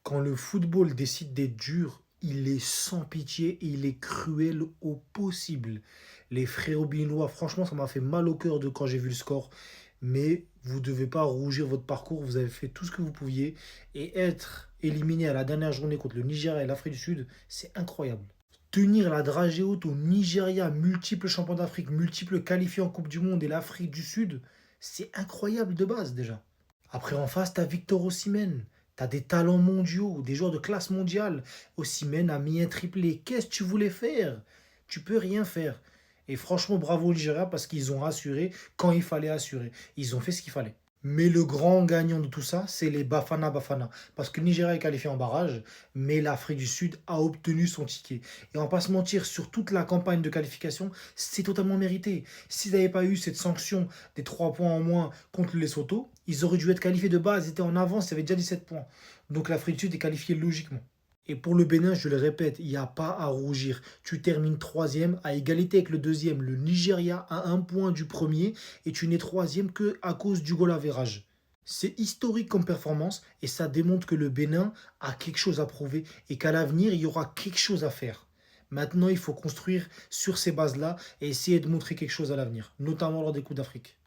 Quand le football décide d'être dur, il est sans pitié et il est cruel au possible. Les frérots béninois, franchement, ça m'a fait mal au cœur de quand j'ai vu le score. Mais vous ne devez pas rougir votre parcours. Vous avez fait tout ce que vous pouviez. Et être éliminé à la dernière journée contre le Nigeria et l'Afrique du Sud, c'est incroyable. Tenir la dragée haute au Nigeria, multiple champion d'Afrique, multiple qualifié en Coupe du Monde et l'Afrique du Sud, c'est incroyable de base déjà. Après, en face, t'as Victor Osimhen. T'as des talents mondiaux, des joueurs de classe mondiale. Osimhen a mis un triplé. Qu'est-ce que tu voulais faire? Tu peux rien faire. Et franchement, bravo au Nigeria parce qu'ils ont assuré quand il fallait assurer. Ils ont fait ce qu'il fallait. Mais le grand gagnant de tout ça, c'est les Bafana Bafana. Parce que le Nigeria est qualifié en barrage, mais l'Afrique du Sud a obtenu son ticket. Et on va pas se mentir, sur toute la campagne de qualification, c'est totalement mérité. S'ils n'avaient pas eu cette sanction des 3 points en moins contre le Lesotho, ils auraient dû être qualifiés de base, ils étaient en avance, ils avaient déjà 17 points. Donc l'Afrique du Sud est qualifiée logiquement. Et pour le Bénin, je le répète, il n'y a pas à rougir. Tu termines troisième à égalité avec le deuxième. Le Nigeria a un point du premier et tu n'es troisième que à cause du goal average. C'est historique comme performance et ça démontre que le Bénin a quelque chose à prouver et qu'à l'avenir, il y aura quelque chose à faire. Maintenant, il faut construire sur ces bases-là et essayer de montrer quelque chose à l'avenir, notamment lors des Coupes d'Afrique.